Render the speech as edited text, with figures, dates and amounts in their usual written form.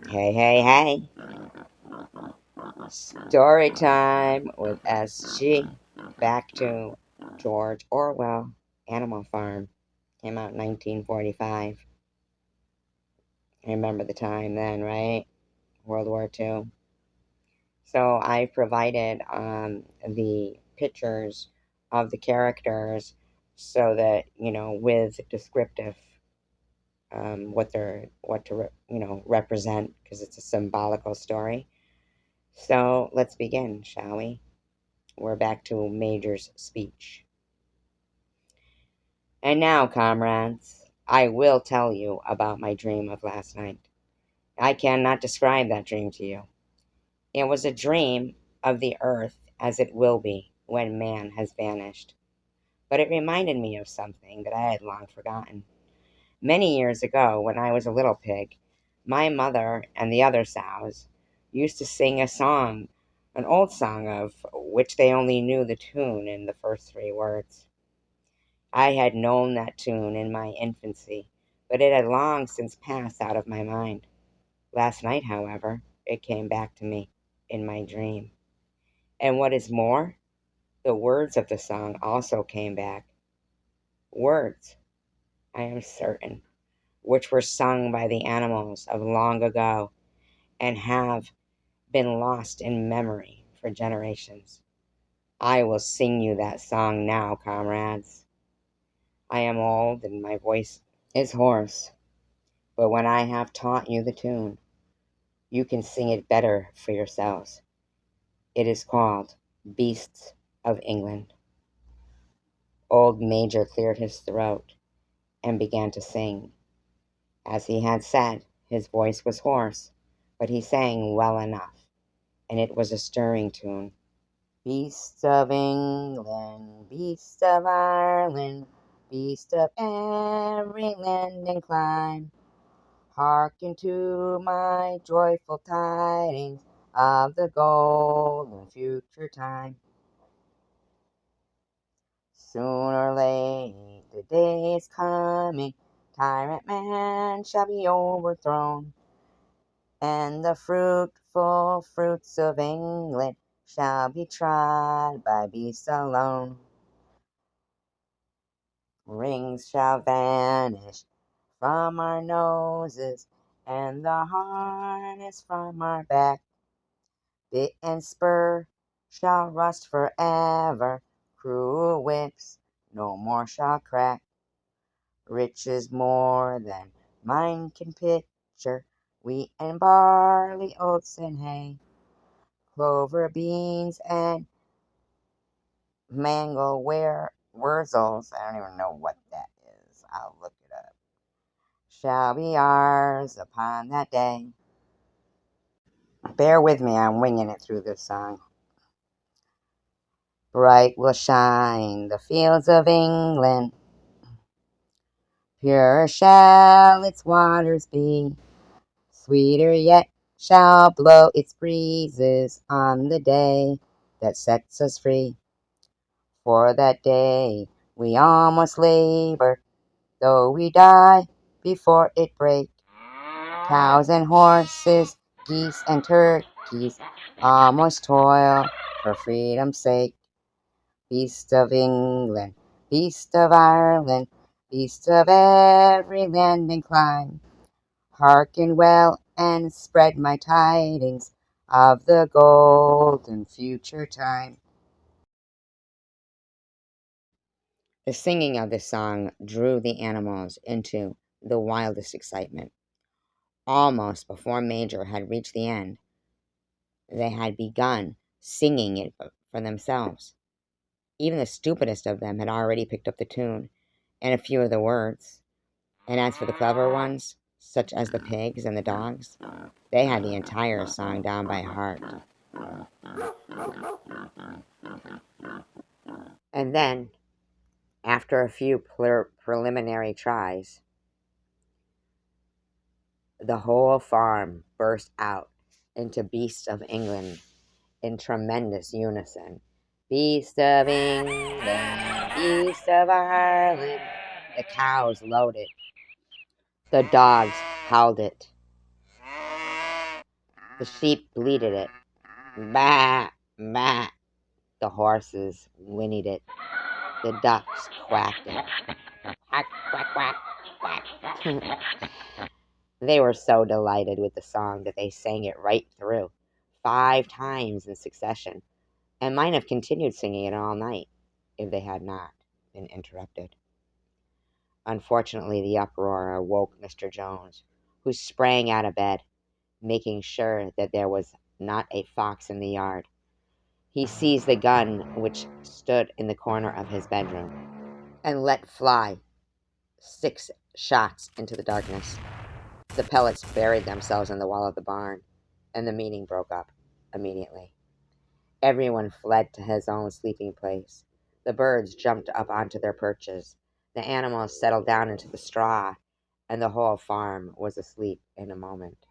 Hey, hey, hey. Story time with SG. Back to George Orwell, Animal Farm. Came out in 1945. I remember the time then, right? World War II. So I provided the pictures of the characters so that, with descriptive, what to, represent, because it's a symbolical story. So let's begin, shall we? We're back to Major's speech. And now, comrades, I will tell you about my dream of last night. I cannot describe that dream to you. It was a dream of the earth as it will be when man has vanished. But it reminded me of something that I had long forgotten. Many years ago, when I was a little pig, my mother and the other sows used to sing a song, an old song of which they only knew the tune in the first three words. I had known that tune in my infancy, but it had long since passed out of my mind. Last night, however, it came back to me in my dream. And what is more, the words of the song also came back. Words, I am certain, which were sung by the animals of long ago and have been lost in memory for generations. I will sing you that song now, comrades. I am old and my voice is hoarse, but when I have taught you the tune, you can sing it better for yourselves. It is called Beasts of England. Old Major cleared his throat and began to sing. As he had said, his voice was hoarse, but he sang well enough, and it was a stirring tune. Beasts of England, beasts of Ireland, beasts of every land and clime, hearken to my joyful tidings of the golden future time. Soon or late the day is coming, tyrant man shall be overthrown, and the fruitful fruits of England shall be trod by beasts alone. Rings shall vanish from our noses, and the harness from our back. Bit and spur shall rust forever, cruel whips no more shall crack. Riches more than mine can picture, wheat and barley, oats and hay, clover, beans, and mango wurzels. I don't even know what that is. I'll look it up. Shall be ours upon that day. Bear with me, I'm winging it through this song. Bright will shine the fields of England, pure shall its waters be, sweeter yet shall blow its breezes on the day that sets us free. For that day we all must labor, though we die before it break. Cows and horses, geese and turkeys, all must toil for freedom's sake. Beast of England, beast of Ireland, beast of every land and clime, hearken well and spread my tidings of the golden future time. The singing of this song drew the animals into the wildest excitement. Almost before Major had reached the end, they had begun singing it for themselves. Even the stupidest of them had already picked up the tune and a few of the words. And as for the clever ones, such as the pigs and the dogs, they had the entire song down by heart. And then, after a few preliminary tries, the whole farm burst out into Beasts of England in tremendous unison. Beast of England, beast of Ireland. The cows lowed it. The dogs howled it. The sheep bleated it. Bah, bah. The horses whinnied it. The ducks quacked it. Quack, quack, quack, quack. They were so delighted with the song that they sang it right through, 5 times in succession, and might have continued singing it all night if they had not been interrupted. Unfortunately, the uproar awoke Mr. Jones, who sprang out of bed, making sure that there was not a fox in the yard. He seized the gun which stood in the corner of his bedroom and let fly 6 shots into the darkness. The pellets buried themselves in the wall of the barn, and the meeting broke up immediately. Everyone fled to his own sleeping place. The birds jumped up onto their perches. The animals settled down into the straw, and the whole farm was asleep in a moment.